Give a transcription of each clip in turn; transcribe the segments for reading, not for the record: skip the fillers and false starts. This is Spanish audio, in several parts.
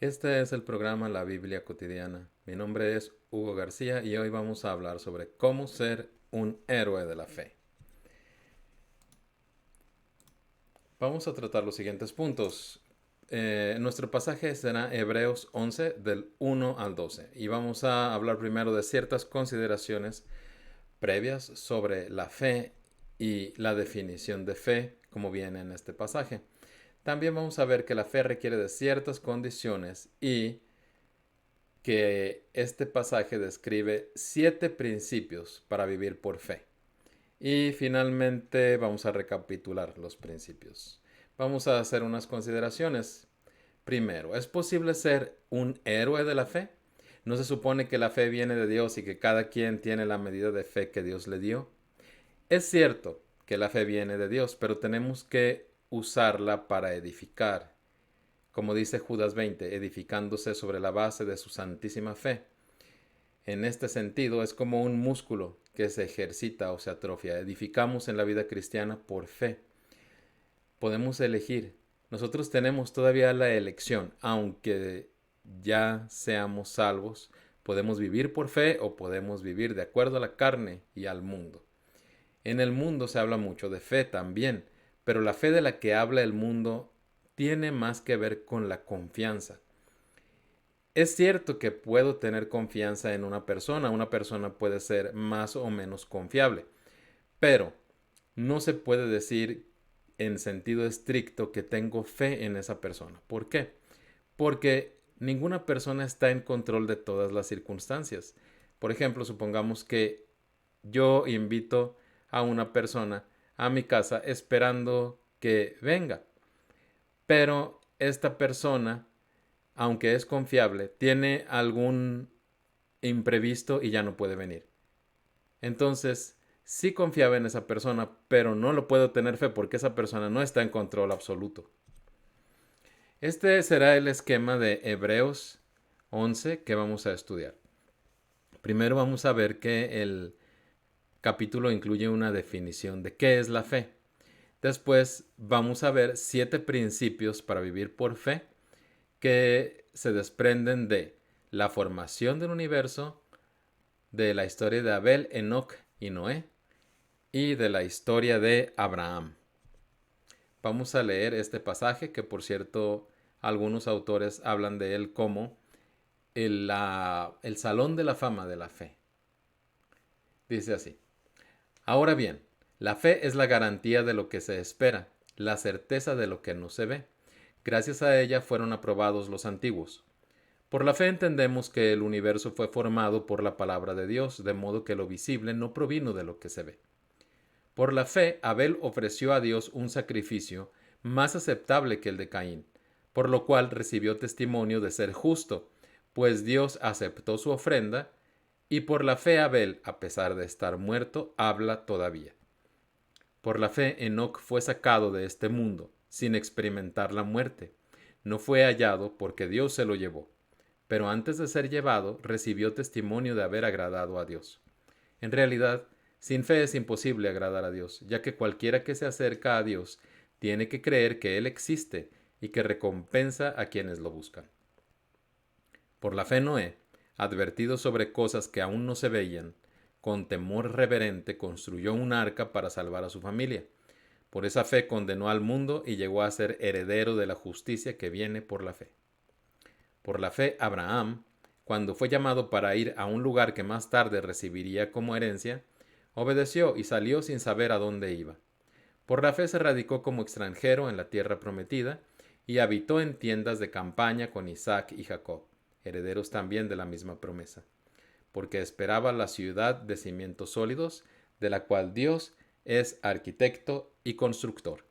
Este es el programa La Biblia Cotidiana. Mi nombre es Hugo García y hoy vamos a hablar sobre cómo ser un héroe de la fe. Vamos a tratar los siguientes puntos. Nuestro pasaje será Hebreos 11 del 1 al 12 y vamos a hablar primero de ciertas consideraciones previas sobre la fe y la definición de fe como viene en este pasaje. También vamos a ver que la fe requiere de ciertas condiciones y que este pasaje describe 7 principios para vivir por fe. Y finalmente vamos a recapitular los principios. Vamos a hacer unas consideraciones. Primero, ¿es posible ser un héroe de la fe? ¿No se supone que la fe viene de Dios y que cada quien tiene la medida de fe que Dios le dio? Es cierto que la fe viene de Dios, pero tenemos que usarla para edificar, como dice Judas 20, edificándose sobre la base de su santísima fe. En este sentido, es como un músculo que se ejercita o se atrofia. Edificamos en la vida cristiana por fe. Podemos elegir. Nosotros tenemos todavía la elección, aunque ya seamos salvos, podemos vivir por fe o podemos vivir de acuerdo a la carne y al mundo. En el mundo se habla mucho de fe también, pero la fe de la que habla el mundo tiene más que ver con la confianza. Es cierto que puedo tener confianza en una persona puede ser más o menos confiable, pero no se puede decir en sentido estricto que tengo fe en esa persona. ¿Por qué? Porque ninguna persona está en control de todas las circunstancias. Por ejemplo, supongamos que yo invito a una persona a mi casa esperando que venga, pero esta persona, aunque es confiable, tiene algún imprevisto y ya no puede venir. Entonces, sí confiaba en esa persona, pero no lo puedo tener fe porque esa persona no está en control absoluto. Este será el esquema de Hebreos 11 que vamos a estudiar. Primero vamos a ver que el capítulo incluye una definición de qué es la fe. Después vamos a ver 7 principios para vivir por fe que se desprenden de la formación del universo, de la historia de Abel, Enoc y Noé, y de la historia de Abraham. Vamos a leer este pasaje que, por cierto, algunos autores hablan de él como el Salón de la Fama de la Fe. Dice así: Ahora bien, la fe es la garantía de lo que se espera, la certeza de lo que no se ve. Gracias a ella fueron aprobados los antiguos. Por la fe entendemos que el universo fue formado por la palabra de Dios, de modo que lo visible no provino de lo que se ve. Por la fe, Abel ofreció a Dios un sacrificio más aceptable que el de Caín, por lo cual recibió testimonio de ser justo, pues Dios aceptó su ofrenda, y por la fe Abel, a pesar de estar muerto, habla todavía. Por la fe Enoc fue sacado de este mundo, sin experimentar la muerte. No fue hallado porque Dios se lo llevó, pero antes de ser llevado recibió testimonio de haber agradado a Dios. En realidad, sin fe es imposible agradar a Dios, ya que cualquiera que se acerca a Dios tiene que creer que Él existe y que recompensa a quienes lo buscan. Por la fe Noé, advertido sobre cosas que aún no se veían, con temor reverente construyó un arca para salvar a su familia. Por esa fe condenó al mundo y llegó a ser heredero de la justicia que viene por la fe. Por la fe Abraham, cuando fue llamado para ir a un lugar que más tarde recibiría como herencia, obedeció y salió sin saber a dónde iba. Por la fe se radicó como extranjero en la tierra prometida y habitó en tiendas de campaña con Isaac y Jacob, herederos también de la misma promesa, porque esperaba la ciudad de cimientos sólidos, de la cual Dios es arquitecto y constructor.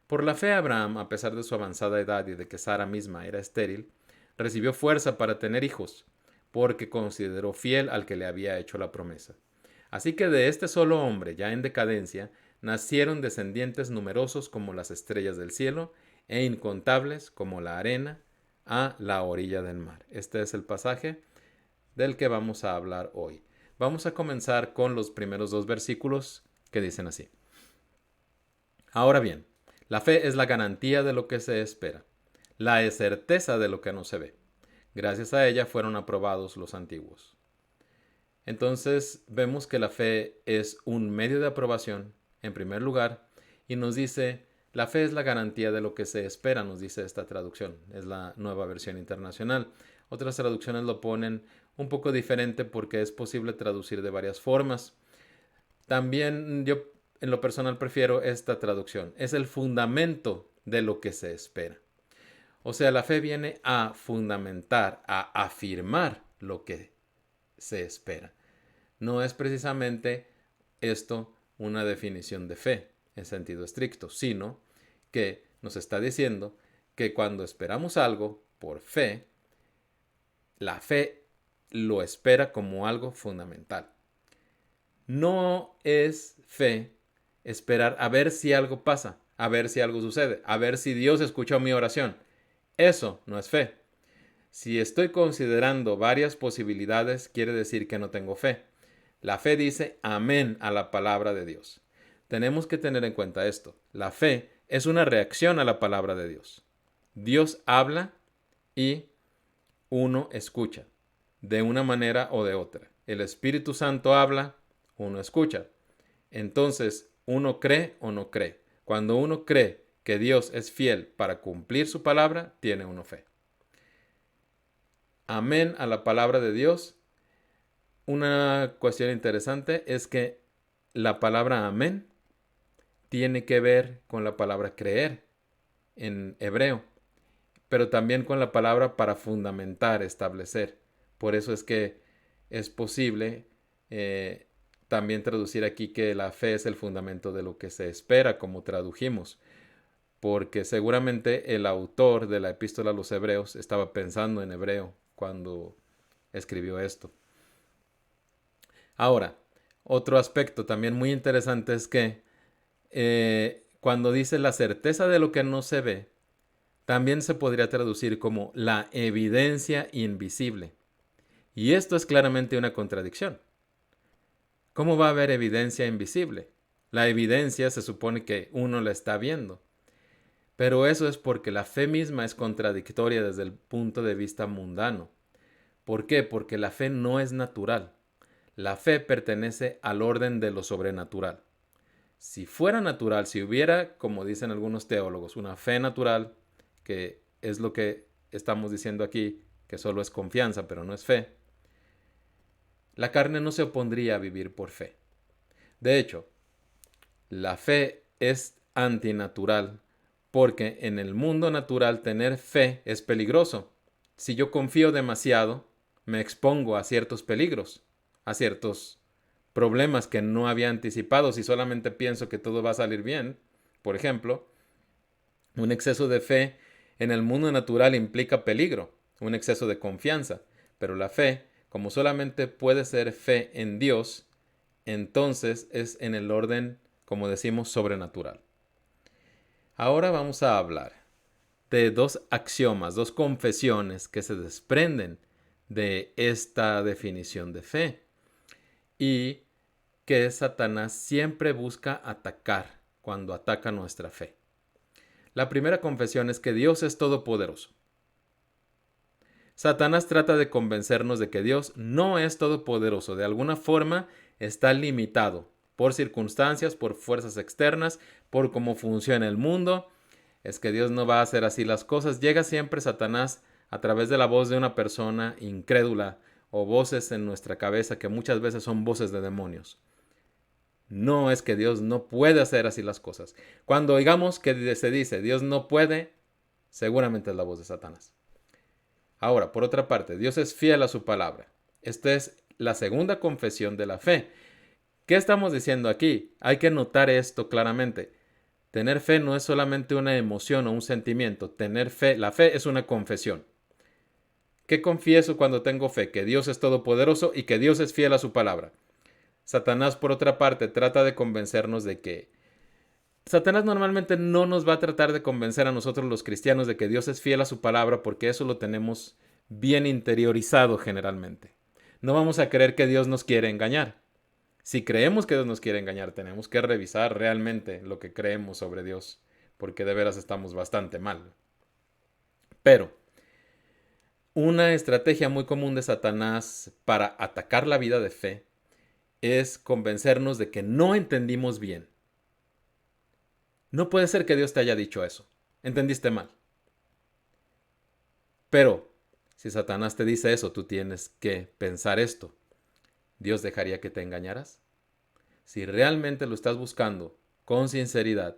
Por la fe Abraham, a pesar de su avanzada edad y de que Sara misma era estéril, recibió fuerza para tener hijos, porque consideró fiel al que le había hecho la promesa. Así que de este solo hombre, ya en decadencia, nacieron descendientes numerosos como las estrellas del cielo e incontables como la arena a la orilla del mar. Este es el pasaje del que vamos a hablar hoy. Vamos a comenzar con los primeros 2 versículos que dicen así. Ahora bien, la fe es la garantía de lo que se espera, la certeza de lo que no se ve. Gracias a ella fueron aprobados los antiguos. Entonces vemos que la fe es un medio de aprobación, en primer lugar, y nos dice, la fe es la garantía de lo que se espera, nos dice esta traducción, es la Nueva Versión Internacional. Otras traducciones lo ponen un poco diferente porque es posible traducir de varias formas. También yo en lo personal prefiero esta traducción, es el fundamento de lo que se espera. O sea, la fe viene a fundamentar, a afirmar lo que se espera. No es precisamente esto una definición de fe en sentido estricto, sino que nos está diciendo que cuando esperamos algo por fe, la fe lo espera como algo fundamental. No es fe esperar a ver si algo pasa, a ver si algo sucede, a ver si Dios escuchó mi oración. Eso no es fe. Si estoy considerando varias posibilidades, quiere decir que no tengo fe. La fe dice amén a la palabra de Dios. Tenemos que tener en cuenta esto. La fe es una reacción a la palabra de Dios. Dios habla y uno escucha, de una manera o de otra. El Espíritu Santo habla, uno escucha. Entonces, uno cree o no cree. Cuando uno cree que Dios es fiel para cumplir su palabra, tiene uno fe. Amén a la palabra de Dios. Una cuestión interesante es que la palabra amén tiene que ver con la palabra creer en hebreo, pero también con la palabra para fundamentar, establecer. Por eso es que es posible también traducir aquí que la fe es el fundamento de lo que se espera, como tradujimos, porque seguramente el autor de la epístola a los hebreos estaba pensando en hebreo cuando escribió esto. Ahora, otro aspecto también muy interesante es que cuando dice la certeza de lo que no se ve, también se podría traducir como la evidencia invisible. Y esto es claramente una contradicción. ¿Cómo va a haber evidencia invisible? La evidencia se supone que uno la está viendo. Pero eso es porque la fe misma es contradictoria desde el punto de vista mundano. ¿Por qué? Porque la fe no es natural. La fe pertenece al orden de lo sobrenatural. Si fuera natural, si hubiera, como dicen algunos teólogos, una fe natural, que es lo que estamos diciendo aquí, que solo es confianza, pero no es fe, la carne no se opondría a vivir por fe. De hecho, la fe es antinatural, porque en el mundo natural tener fe es peligroso. Si yo confío demasiado, me expongo a ciertos peligros, a ciertos problemas que no había anticipado. Si solamente pienso que todo va a salir bien, por ejemplo, un exceso de fe en el mundo natural implica peligro, un exceso de confianza, pero la fe, como solamente puede ser fe en Dios, entonces es en el orden, como decimos, sobrenatural. Ahora vamos a hablar de dos axiomas, dos confesiones que se desprenden de esta definición de fe y que Satanás siempre busca atacar cuando ataca nuestra fe. La primera confesión es que Dios es todopoderoso. Satanás trata de convencernos de que Dios no es todopoderoso. De alguna forma está limitado por circunstancias, por fuerzas externas, por cómo funciona el mundo. Es que Dios no va a hacer así las cosas. Llega siempre Satanás a través de la voz de una persona incrédula o voces en nuestra cabeza que muchas veces son voces de demonios. No es que Dios no puede hacer así las cosas. Cuando oigamos que se dice Dios no puede, seguramente es la voz de Satanás. Ahora, por otra parte, Dios es fiel a su palabra. Esta es la segunda confesión de la fe. ¿Qué estamos diciendo aquí? Hay que notar esto claramente. Tener fe no es solamente una emoción o un sentimiento. Tener fe, la fe es una confesión. ¿Qué confieso cuando tengo fe? Que Dios es todopoderoso y que Dios es fiel a su palabra. Satanás, por otra parte, trata de convencernos de que Satanás normalmente no nos va a tratar de convencer a nosotros los cristianos de que Dios es fiel a su palabra, porque eso lo tenemos bien interiorizado generalmente. No vamos a creer que Dios nos quiere engañar. Si creemos que Dios nos quiere engañar, tenemos que revisar realmente lo que creemos sobre Dios, porque de veras estamos bastante mal. Pero una estrategia muy común de Satanás para atacar la vida de fe es convencernos de que no entendimos bien. No puede ser que Dios te haya dicho eso. Entendiste mal. Pero si Satanás te dice eso, tú tienes que pensar esto. ¿Dios dejaría que te engañaras? Si realmente lo estás buscando con sinceridad,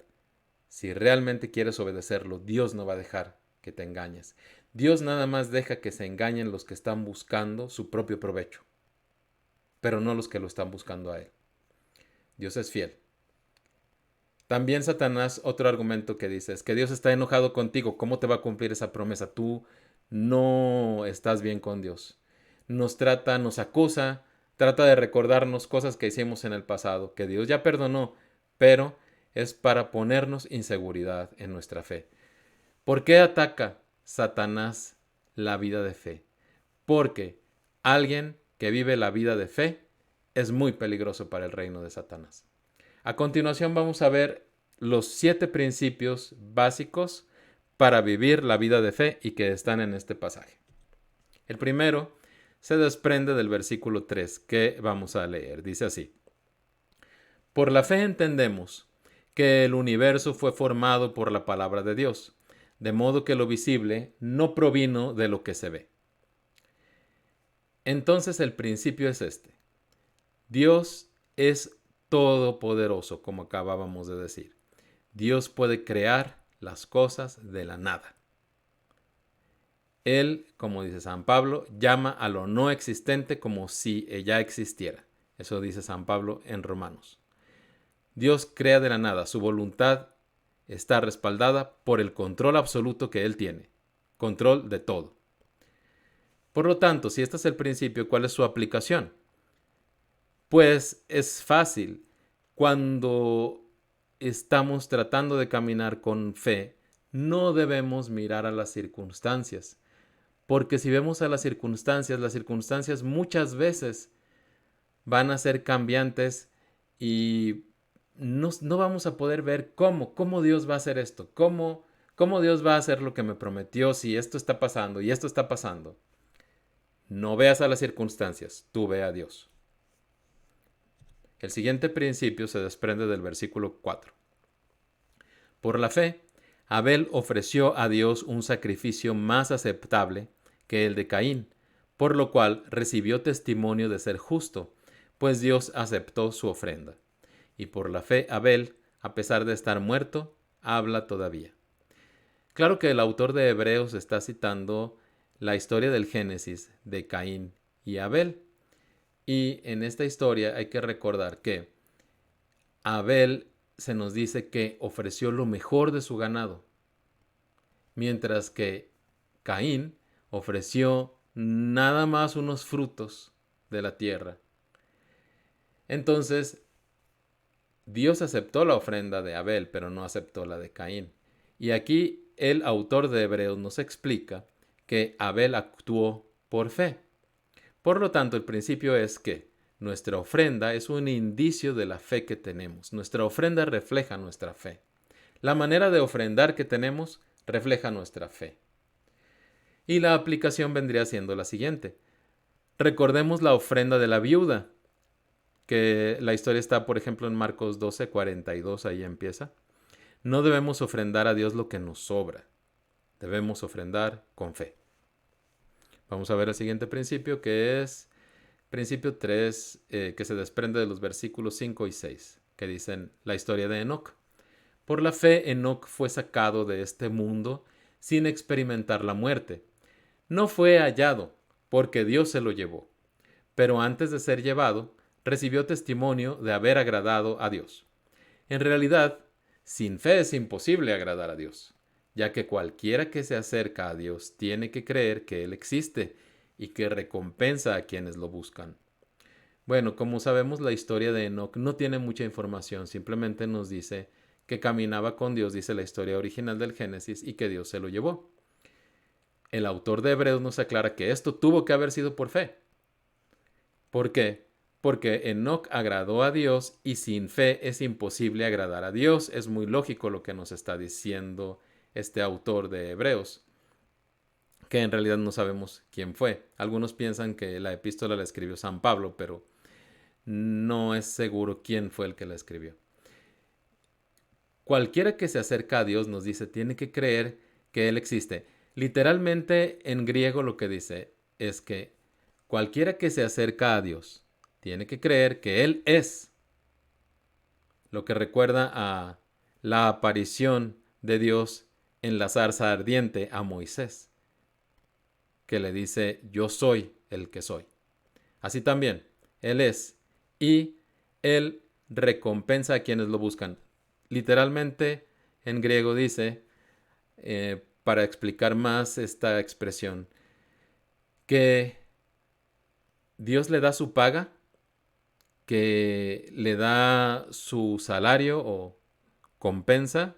si realmente quieres obedecerlo, Dios no va a dejar que te engañes. Dios nada más deja que se engañen los que están buscando su propio provecho, pero no los que lo están buscando a Él. Dios es fiel. También Satanás, otro argumento que dice es que Dios está enojado contigo. ¿Cómo te va a cumplir esa promesa? Tú no estás bien con Dios. Nos trata, nos acusa, trata de recordarnos cosas que hicimos en el pasado, que Dios ya perdonó, pero es para ponernos inseguridad en nuestra fe. ¿Por qué ataca Satanás la vida de fe? Porque alguien que vive la vida de fe es muy peligroso para el reino de Satanás. A continuación vamos a ver los 7 principios básicos para vivir la vida de fe y que están en este pasaje. El primero se desprende del versículo 3 que vamos a leer. Dice así: Por la fe entendemos que el universo fue formado por la palabra de Dios, de modo que lo visible no provino de lo que se ve. Entonces el principio es este: Dios es todopoderoso, como acabábamos de decir. Dios puede crear las cosas de la nada. Él, como dice San Pablo, llama a lo no existente como si ya existiera. Eso dice San Pablo en Romanos. Dios crea de la nada. Su voluntad está respaldada por el control absoluto que Él tiene. Control de todo. Por lo tanto, si este es el principio, ¿cuál es su aplicación? Pues es fácil. Cuando estamos tratando de caminar con fe, no debemos mirar a las circunstancias. Porque si vemos a las circunstancias muchas veces van a ser cambiantes y no vamos a poder ver cómo Dios va a hacer esto, cómo Dios va a hacer lo que me prometió si esto está pasando y esto está pasando. No veas a las circunstancias, tú ve a Dios. El siguiente principio se desprende del versículo 4. Por la fe, Abel ofreció a Dios un sacrificio más aceptable que el de Caín, por lo cual recibió testimonio de ser justo, pues Dios aceptó su ofrenda. Y por la fe Abel, a pesar de estar muerto, habla todavía. Claro que el autor de Hebreos está citando la historia del Génesis de Caín y Abel. Y en esta historia hay que recordar que Abel se nos dice que ofreció lo mejor de su ganado, mientras que Caín ofreció nada más unos frutos de la tierra. Entonces, Dios aceptó la ofrenda de Abel, pero no aceptó la de Caín. Y aquí el autor de Hebreos nos explica que Abel actuó por fe. Por lo tanto, el principio es que nuestra ofrenda es un indicio de la fe que tenemos. Nuestra ofrenda refleja nuestra fe. La manera de ofrendar que tenemos refleja nuestra fe. Y la aplicación vendría siendo la siguiente. Recordemos la ofrenda de la viuda, que la historia está, por ejemplo, en Marcos 12:42, ahí empieza. No debemos ofrendar a Dios lo que nos sobra. Debemos ofrendar con fe. Vamos a ver el siguiente principio, que es principio 3, que se desprende de los versículos 5 y 6, que dicen la historia de Enoc. Por la fe, Enoc fue sacado de este mundo sin experimentar la muerte. No fue hallado, porque Dios se lo llevó. Pero antes de ser llevado, recibió testimonio de haber agradado a Dios. En realidad, sin fe es imposible agradar a Dios, ya que cualquiera que se acerca a Dios tiene que creer que Él existe y que recompensa a quienes lo buscan. Bueno, como sabemos, la historia de Enoc no tiene mucha información, simplemente nos dice que caminaba con Dios, dice la historia original del Génesis, y que Dios se lo llevó. El autor de Hebreos nos aclara que esto tuvo que haber sido por fe. ¿Por qué? Porque Enoc agradó a Dios y sin fe es imposible agradar a Dios. Es muy lógico lo que nos está diciendo este autor de Hebreos. que en realidad no sabemos quién fue. Algunos piensan que la epístola la escribió San Pablo, pero no es seguro quién fue el que la escribió. Cualquiera que se acerca a Dios, nos dice, tiene que creer que Él existe. Literalmente en griego lo que dice es que cualquiera que se acerca a Dios tiene que creer que Él es. Lo que recuerda a la aparición de Dios en la zarza ardiente a Moisés, que le dice, yo soy el que soy. Así también, Él es, y Él recompensa a quienes lo buscan. Literalmente, en griego dice, para explicar más esta expresión, que Dios le da su paga, que le da su salario o compensa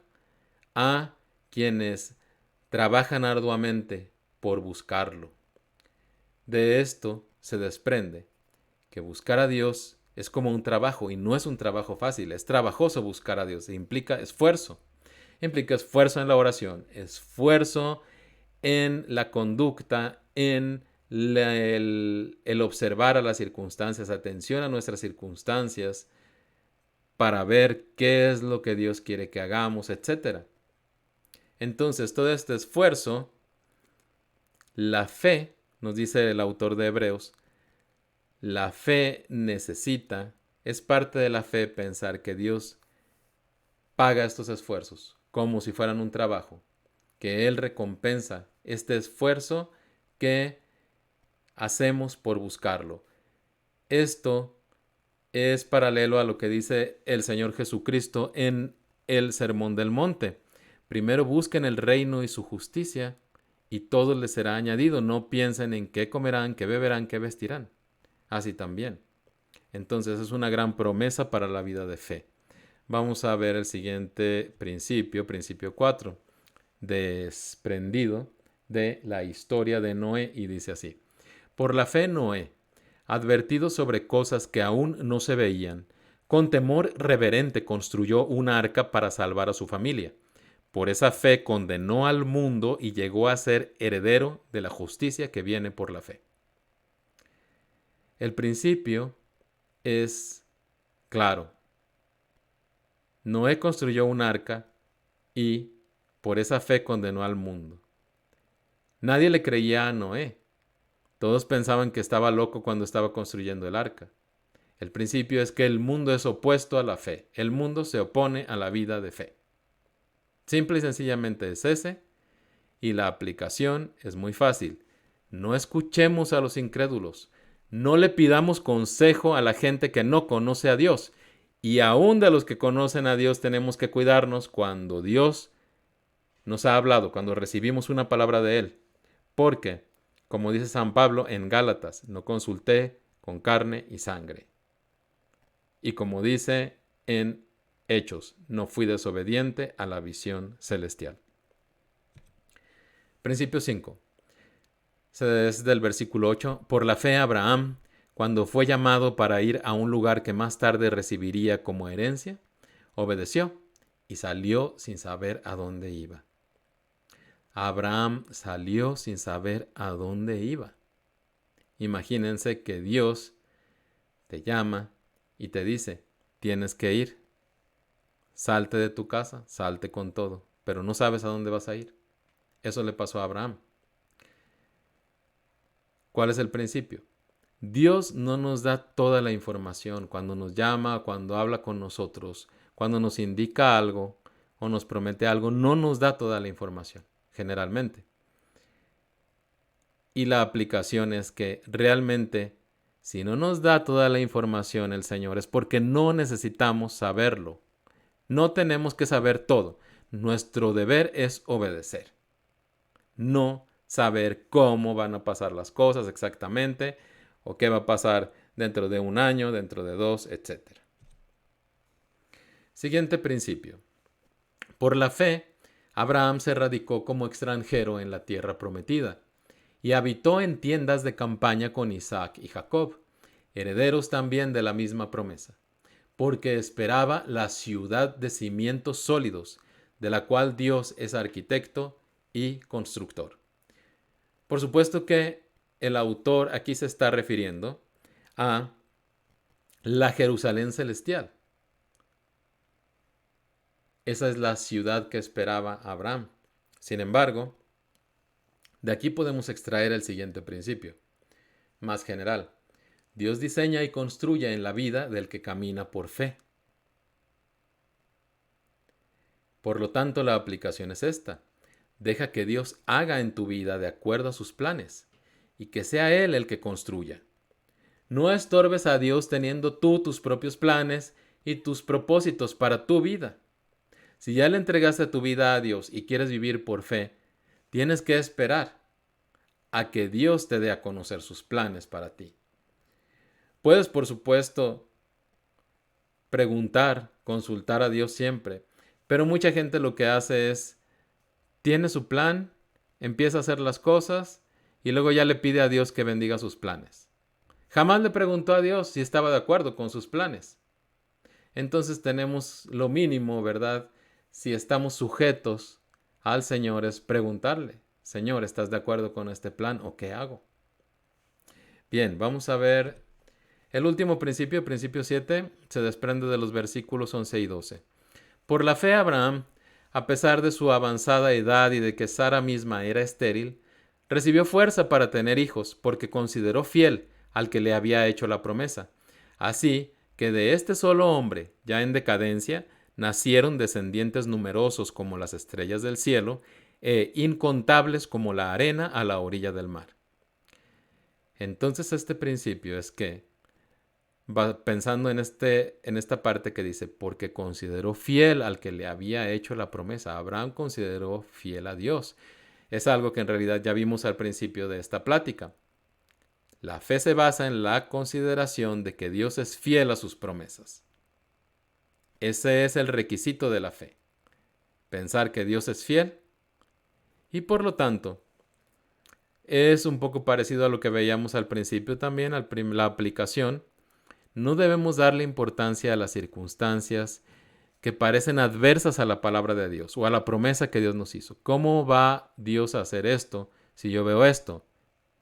a quienes trabajan arduamente por buscarlo. De esto se desprende que buscar a Dios es como un trabajo y no es un trabajo fácil, es trabajoso buscar a Dios, implica esfuerzo. Implica esfuerzo en la oración, esfuerzo en la conducta, en el observar a las circunstancias, atención a nuestras circunstancias para ver qué es lo que Dios quiere que hagamos, etc. Entonces, todo este esfuerzo, la fe, nos dice el autor de Hebreos, la fe necesita, es parte de la fe pensar que Dios paga estos esfuerzos como si fueran un trabajo, que Él recompensa este esfuerzo que hacemos por buscarlo. Esto es paralelo a lo que dice el Señor Jesucristo en el Sermón del Monte. Primero busquen el reino y su justicia, y todo les será añadido. No piensen en qué comerán, qué beberán, qué vestirán. Así también. Entonces es una gran promesa para la vida de fe. Vamos a ver el siguiente principio, principio 4, desprendido de la historia de Noé, y dice así. Por la fe Noé, advertido sobre cosas que aún no se veían, con temor reverente construyó una arca para salvar a su familia. Por esa fe condenó al mundo y llegó a ser heredero de la justicia que viene por la fe. El principio es claro. Noé construyó un arca y por esa fe condenó al mundo. Nadie le creía a Noé. Todos pensaban que estaba loco cuando estaba construyendo el arca. El principio es que el mundo es opuesto a la fe. El mundo se opone a la vida de fe. Simple y sencillamente es ese, y la aplicación es muy fácil. No escuchemos a los incrédulos. No le pidamos consejo a la gente que no conoce a Dios. Y aún de los que conocen a Dios tenemos que cuidarnos cuando Dios nos ha hablado, cuando recibimos una palabra de Él. Porque, como dice San Pablo en Gálatas, no consulté con carne y sangre. Y como dice en Hechos, no fui desobediente a la visión celestial. Principio 5. Es del versículo 8. Por la fe Abraham, cuando fue llamado para ir a un lugar que más tarde recibiría como herencia, obedeció y salió sin saber a dónde iba. Abraham salió sin saber a dónde iba. Imagínense que Dios te llama y te dice, tienes que ir. Salte de tu casa, salte con todo, pero no sabes a dónde vas a ir. Eso le pasó a Abraham. ¿Cuál es el principio? Dios no nos da toda la información cuando nos llama, cuando habla con nosotros, cuando nos indica algo o nos promete algo, no nos da toda la información, generalmente. Y la aplicación es que realmente, si no nos da toda la información el Señor, es porque no necesitamos saberlo. No tenemos que saber todo. Nuestro deber es obedecer. No saber cómo van a pasar las cosas exactamente, o qué va a pasar dentro de un año, dentro de 2, etc. Siguiente principio. Por la fe, Abraham se radicó como extranjero en la tierra prometida y habitó en tiendas de campaña con Isaac y Jacob, herederos también de la misma promesa, porque esperaba la ciudad de cimientos sólidos, de la cual Dios es arquitecto y constructor. Por supuesto que el autor aquí se está refiriendo a la Jerusalén celestial. Esa es la ciudad que esperaba Abraham. Sin embargo, de aquí podemos extraer el siguiente principio, más general. Dios diseña y construye en la vida del que camina por fe. Por lo tanto, la aplicación es esta. Deja que Dios haga en tu vida de acuerdo a sus planes y que sea Él el que construya. No estorbes a Dios teniendo tú tus propios planes y tus propósitos para tu vida. Si ya le entregaste tu vida a Dios y quieres vivir por fe, tienes que esperar a que Dios te dé a conocer sus planes para ti. Puedes, por supuesto, preguntar, consultar a Dios siempre, pero mucha gente lo que hace es, tiene su plan, empieza a hacer las cosas y luego ya le pide a Dios que bendiga sus planes. Jamás le preguntó a Dios si estaba de acuerdo con sus planes. Entonces tenemos lo mínimo, ¿verdad? Si estamos sujetos al Señor es preguntarle, Señor, ¿estás de acuerdo con este plan o qué hago? Bien, vamos a ver el último principio, principio 7, se desprende de los versículos 11 y 12. Por la fe Abraham, a pesar de su avanzada edad y de que Sara misma era estéril, recibió fuerza para tener hijos porque consideró fiel al que le había hecho la promesa. Así que de este solo hombre, ya en decadencia, nacieron descendientes numerosos como las estrellas del cielo e incontables como la arena a la orilla del mar. Entonces este principio es que, va pensando en esta parte que dice, porque consideró fiel al que le había hecho la promesa. Abraham consideró fiel a Dios. Es algo que en realidad ya vimos al principio de esta plática. La fe se basa en la consideración de que Dios es fiel a sus promesas. Ese es el requisito de la fe. Pensar que Dios es fiel y por lo tanto es un poco parecido a lo que veíamos al principio también, la aplicación. No debemos darle importancia a las circunstancias que parecen adversas a la palabra de Dios o a la promesa que Dios nos hizo. ¿Cómo va Dios a hacer esto si yo veo esto?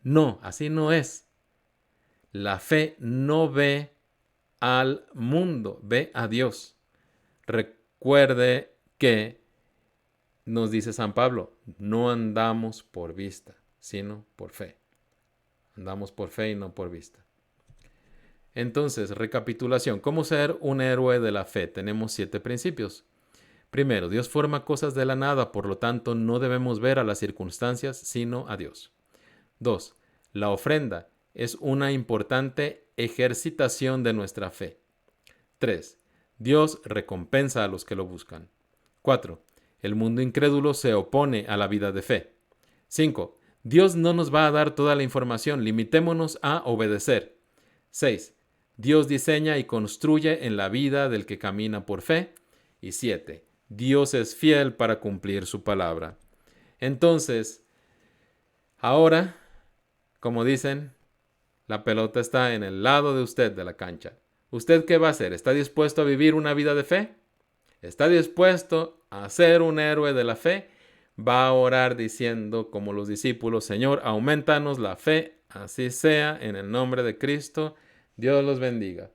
No, así no es. La fe no ve al mundo, ve a Dios. Recuerde que nos dice San Pablo, no andamos por vista, sino por fe. Andamos por fe y no por vista. Entonces, recapitulación. ¿Cómo ser un héroe de la fe? Tenemos 7 principios. Primero, Dios forma cosas de la nada, por lo tanto no debemos ver a las circunstancias, sino a Dios. 2. La ofrenda es una importante ejercitación de nuestra fe. 3. Dios recompensa a los que lo buscan. 4. El mundo incrédulo se opone a la vida de fe. 5. Dios no nos va a dar toda la información, limitémonos a obedecer. 6. Dios diseña y construye en la vida del que camina por fe. Y 7. Dios es fiel para cumplir su palabra. Entonces, ahora, como dicen, la pelota está en el lado de usted de la cancha. ¿Usted qué va a hacer? ¿Está dispuesto a vivir una vida de fe? ¿Está dispuesto a ser un héroe de la fe? Va a orar diciendo como los discípulos, Señor, aumentanos la fe, así sea, en el nombre de Cristo. Dios los bendiga.